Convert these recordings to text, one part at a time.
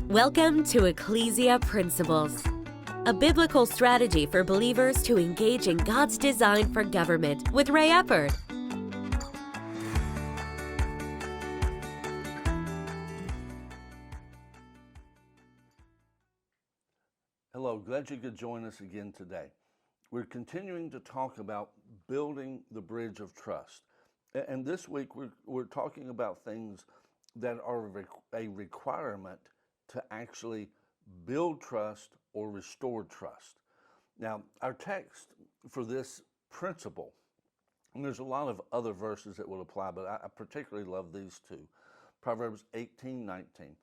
Welcome to Ecclesia Principles, a biblical strategy for believers to engage in God's design for government with Ray Eppard. Hello, glad you could join us again today. We're continuing to talk about building the bridge of trust. And this week we're talking about things that are a requirement to actually build trust or restore trust. Now, our text for this principle, and there's a lot of other verses that will apply, but I particularly love these two. Proverbs 18:19.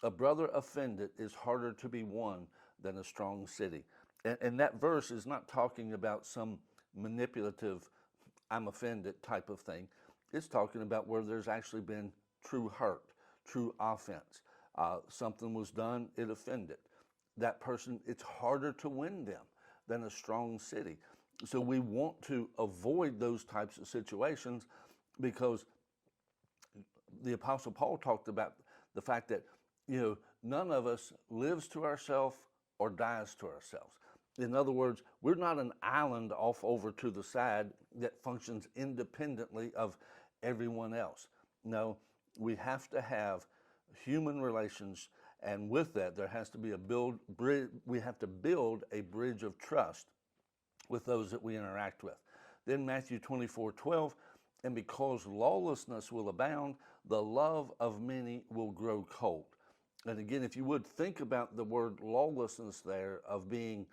A brother offended is harder to be won than a strong city. And that verse is not talking about some manipulative, I'm offended type of thing. It's talking about where there's actually been true hurt, true offense. Something was done, it offended. That person, it's harder to win them than a strong city. So we want to avoid those types of situations because the Apostle Paul talked about the fact that, none of us lives to ourselves or dies to ourselves. In other words, we're not an island off over to the side that functions independently of everyone else. No, we have to have human relations, and with that, there has to be we have to build a bridge of trust with those that we interact with. Then Matthew 24:12, and because lawlessness will abound, the love of many will grow cold. And again, if you would think about the word lawlessness there of being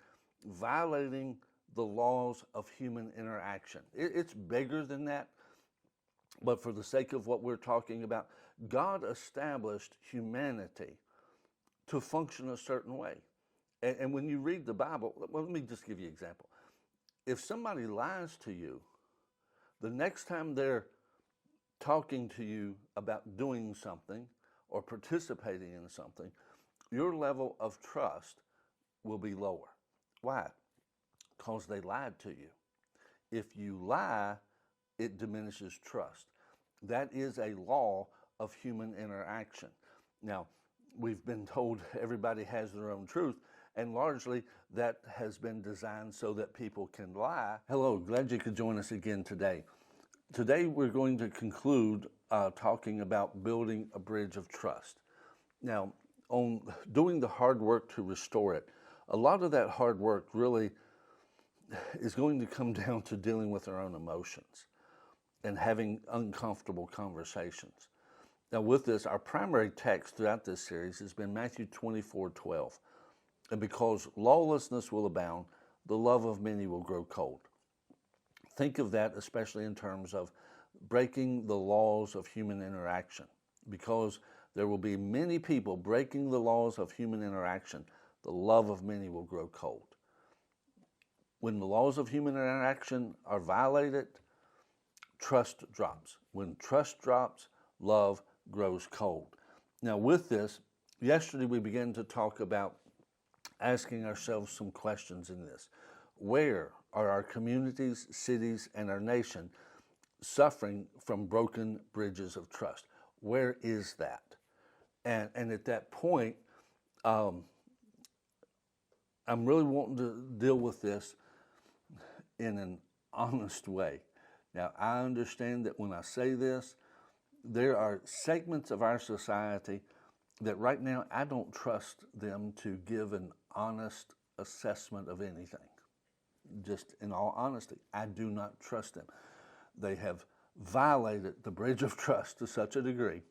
violating the laws of human interaction. It's bigger than that, but for the sake of what we're talking about, God established humanity to function a certain way. And when you read the Bible, well, let me just give you an example. If somebody lies to you, the next time they're talking to you about doing something or participating in something, your level of trust will be lower. Why? Because they lied to you. If you lie, it diminishes trust. That is a law of human interaction. Now, we've been told everybody has their own truth, and largely that has been designed so that people can lie. Hello, glad you could join us again today. Today we're going to conclude talking about building a bridge of trust. Now, on doing the hard work to restore it, a lot of that hard work really is going to come down to dealing with our own emotions and having uncomfortable conversations. Now, with this, our primary text throughout this series has been Matthew 24:12. And because lawlessness will abound, the love of many will grow cold. Think of that especially in terms of breaking the laws of human interaction. Because there will be many people breaking the laws of human interaction, the love of many will grow cold. When the laws of human interaction are violated, trust drops. When trust drops, love grows cold. Now with this, yesterday we began to talk about asking ourselves some questions in this. Where are our communities, cities, and our nation suffering from broken bridges of trust? Where is that? And at that point, I'm really wanting to deal with this in an honest way. Now, I understand that when I say this, there are segments of our society that right now I don't trust them to give an honest assessment of anything. Just in all honesty, I do not trust them. They have violated the bridge of trust to such a degree.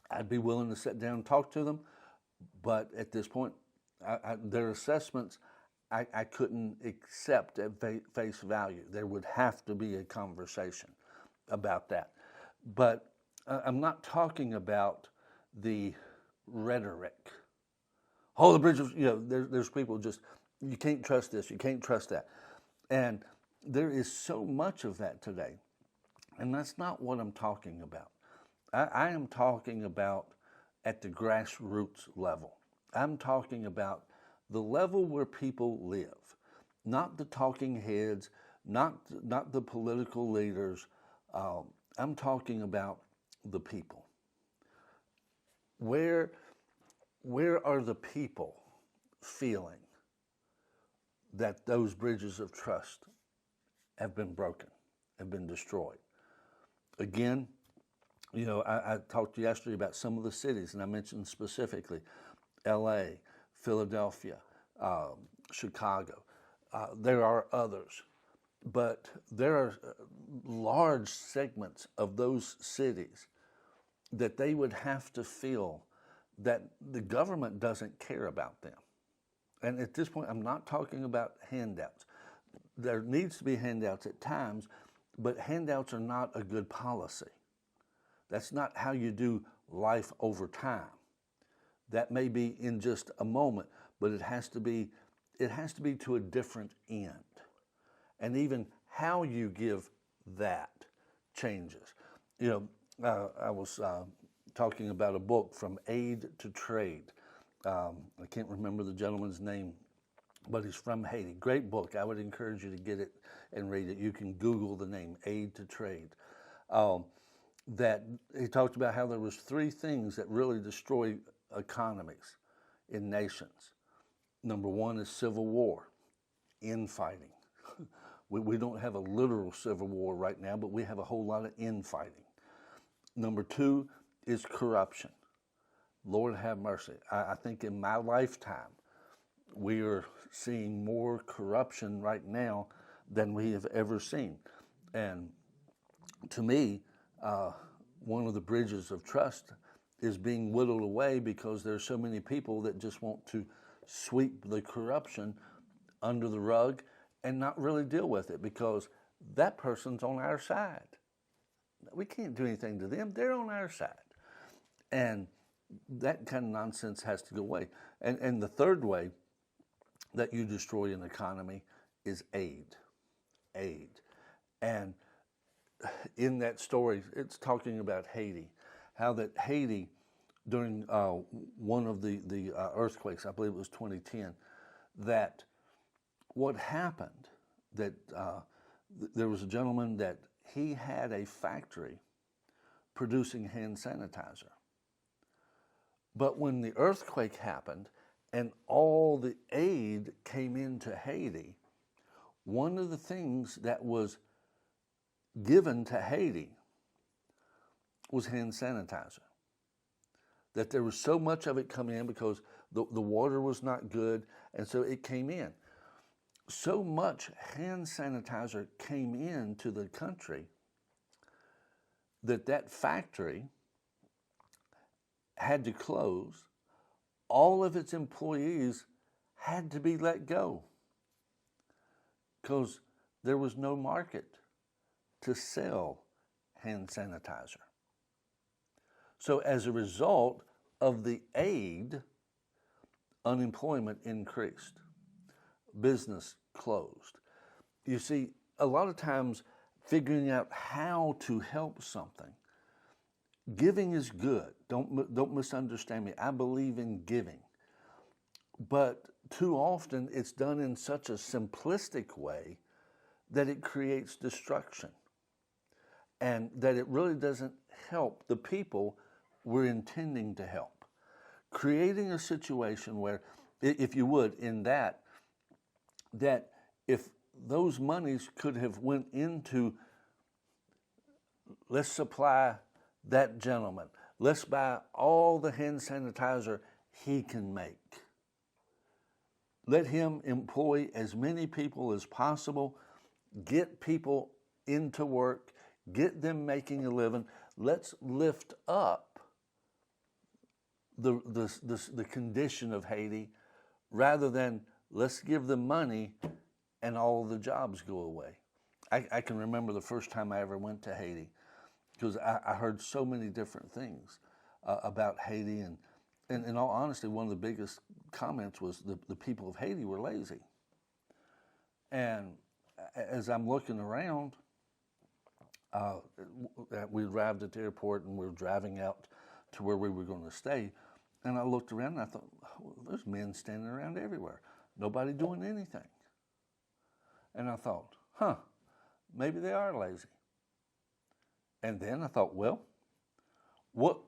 I'd be willing to sit down and talk to them, but at this point, their assessments, I couldn't accept at face value. There would have to be a conversation about that. But I'm not talking about the rhetoric. Oh, the bridge of, there's people just, you can't trust this, you can't trust that. And there is so much of that today. And that's not what I'm talking about. I am talking about at the grassroots level. I'm talking about the level where people live, not the talking heads, not the political leaders. I'm talking about the people. Where where are the people feeling that those bridges of trust have been broken, have been destroyed? Again, I talked yesterday about some of the cities, and I mentioned specifically LA, Philadelphia, Chicago. There are others, but there are large segments of those cities that they would have to feel that the government doesn't care about them. And at this point, I'm not talking about handouts. There needs to be handouts at times, but handouts are not a good policy. That's not how you do life over time. That may be in just a moment, but it has to be to a different end. And even how you give that changes. I was talking about a book, From Aid to Trade. I can't remember the gentleman's name, but he's from Haiti. Great book. I would encourage you to get it and read it. You can Google the name, Aid to Trade. That he talked about how there was 3 things that really destroy economies in nations. Number 1 is civil war, infighting. We don't have a literal civil war right now, but we have a whole lot of infighting. Number 2 is corruption. Lord have mercy. I think in my lifetime, we are seeing more corruption right now than we have ever seen. And to me, one of the bridges of trust is being whittled away because there's so many people that just want to sweep the corruption under the rug and not really deal with it because that person's on our side. We can't do anything to them. They're on our side. And that kind of nonsense has to go away. And the third way that you destroy an economy is aid. Aid. And in that story, it's talking about Haiti, how that Haiti, during one of the earthquakes, I believe it was 2010, that what happened, that there was a gentleman that he had a factory producing hand sanitizer. But when the earthquake happened and all the aid came into Haiti, one of the things that was given to Haiti was hand sanitizer. That there was so much of it coming in because the water was not good, and so it came in. So much hand sanitizer came into the country that factory had to close. All of its employees had to be let go because there was no market to sell hand sanitizer. So as a result of the aid, unemployment increased. Business closed. You see, a lot of times figuring out how to help something, giving is good. Don't misunderstand me. I believe in giving. But too often it's done in such a simplistic way that it creates destruction and that it really doesn't help the people we're intending to help. Creating a situation where, if you would, in that if those monies could have went into, let's supply that gentleman, let's buy all the hand sanitizer he can make. Let him employ as many people as possible, get people into work, get them making a living. Let's lift up the condition of Haiti rather than let's give them money and all the jobs go away. I can remember the first time I ever went to Haiti because I heard so many different things about Haiti, and in all honesty, one of the biggest comments was the people of Haiti were lazy. And as I'm looking around, we arrived at the airport and we were driving out to where we were going to stay, and I looked around and I thought, there's men standing around everywhere, nobody doing anything. And I thought, maybe they are lazy. And then I thought, well, what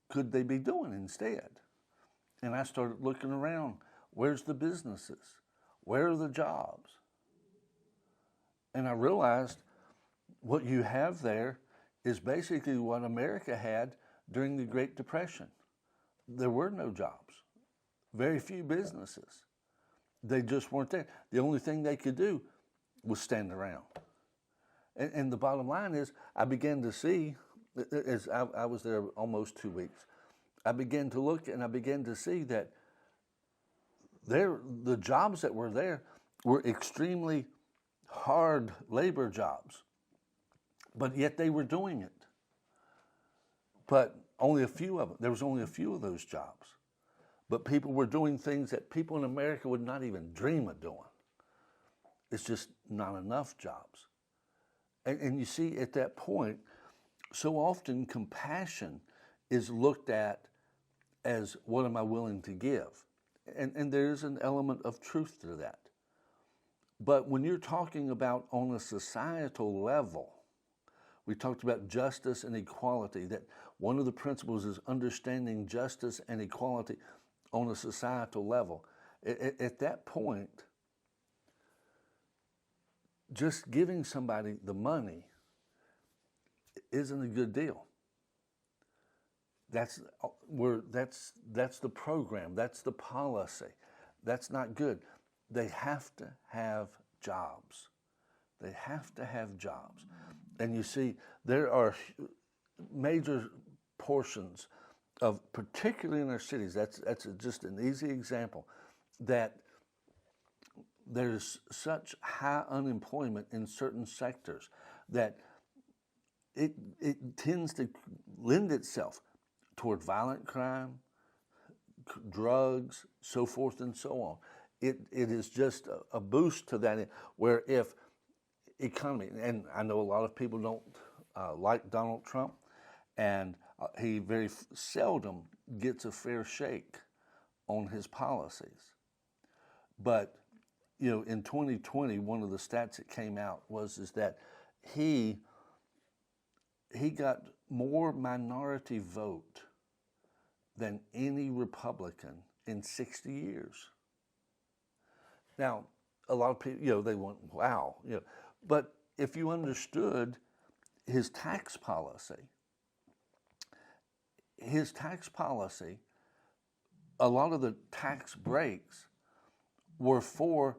could they be doing instead? And I started looking around. Where's the businesses? Where are the jobs? And I realized what you have there is basically what America had during the Great Depression. There were no jobs, very few businesses. They just weren't there. The only thing they could do was stand around. And the bottom line is, I began to see, as I was there almost 2 weeks, I began to look and I began to see that the jobs that were there were extremely hard labor jobs, but yet they were doing it. But only a few of them. There was only a few of those jobs. But people were doing things that people in America would not even dream of doing. It's just not enough jobs. And you see, at that point, so often compassion is looked at as, what am I willing to give? And there's an element of truth to that. But when you're talking about on a societal level, we talked about justice and equality, that one of the principles is understanding justice and equality on a societal level. At that point, just giving somebody the money isn't a good deal. That's the program, that's the policy. That's not good. They have to have jobs. They have to have jobs. And you see, there are major portions of, particularly in our cities, that's just an easy example, that there's such high unemployment in certain sectors that it tends to lend itself toward violent crime, drugs, so forth and so on. It is just a boost to that, where if economy, and I know a lot of people don't like Donald Trump, and he very seldom gets a fair shake on his policies. But in 2020, one of the stats that came out is that he got more minority vote than any Republican in 60 years. Now, a lot of people, they went, wow, but if you understood his tax policy, a lot of the tax breaks were for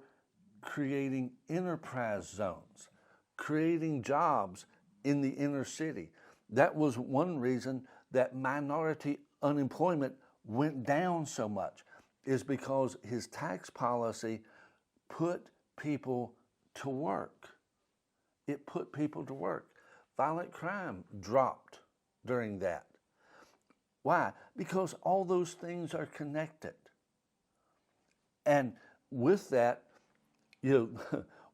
creating enterprise zones, creating jobs in the inner city. That was one reason that minority unemployment went down so much, is because his tax policy put people to work. It put people to work. Violent crime dropped during that. Why? Because all those things are connected. And with that,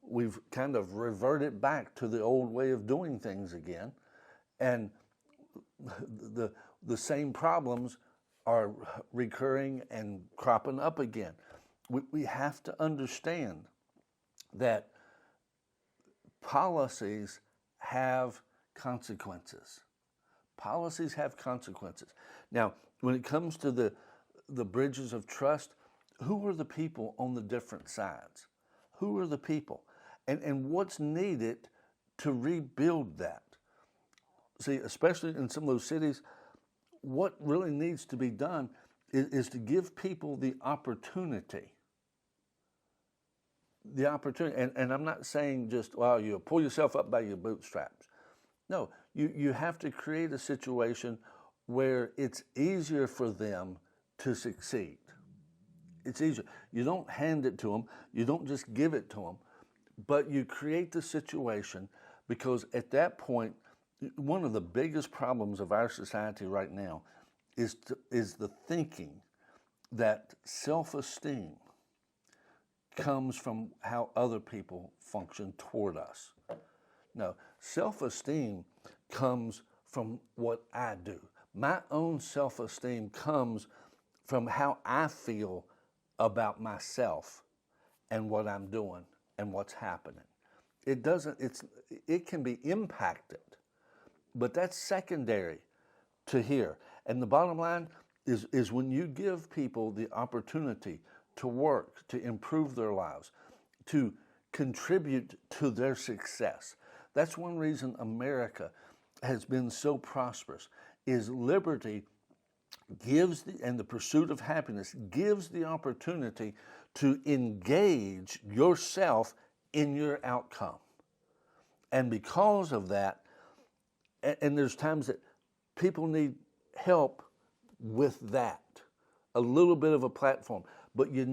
we've kind of reverted back to the old way of doing things again. And the same problems are recurring and cropping up again. We have to understand that policies have consequences. Policies have consequences. Now, when it comes to the bridges of trust, who are the people on the different sides? Who are the people? And what's needed to rebuild that? See, especially in some of those cities, what really needs to be done is to give people the opportunity. The opportunity, and I'm not saying just, well, you pull yourself up by your bootstraps. No, you have to create a situation where it's easier for them to succeed. It's easier. You don't hand it to them. You don't just give it to them, but you create the situation, because at that point, one of the biggest problems of our society right now is the thinking that self-esteem comes from how other people function toward us. No, self-esteem comes from what I do. My own self-esteem comes from how I feel about myself and what I'm doing and what's happening. It can be impacted, but that's secondary to here. And the bottom line, is when you give people the opportunity to work, to improve their lives, to contribute to their success. That's one reason America has been so prosperous, is liberty gives and the pursuit of happiness gives the opportunity to engage yourself in your outcome. And because of that, and there's times that people need help with that, a little bit of a platform, but you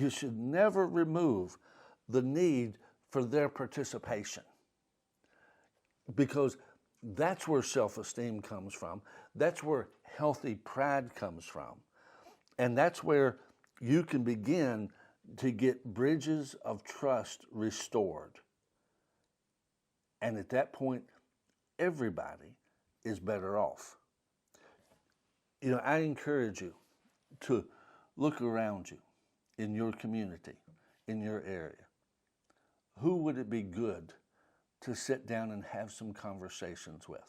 should never remove the need for their participation, because that's where self-esteem comes from. That's where healthy pride comes from. And that's where you can begin to get bridges of trust restored. And at that point, everybody is better off. You know, I encourage you to look around you in your community, in your area. Who would it be good to sit down and have some conversations with,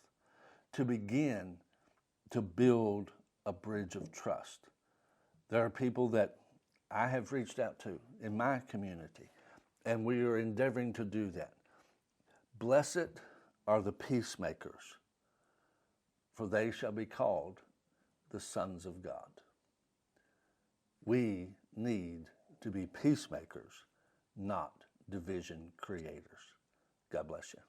to begin to build a bridge of trust? There are people that I have reached out to in my community, and we are endeavoring to do that. Blessed are the peacemakers, for they shall be called the sons of God. We need to be peacemakers, not division creators. God bless you.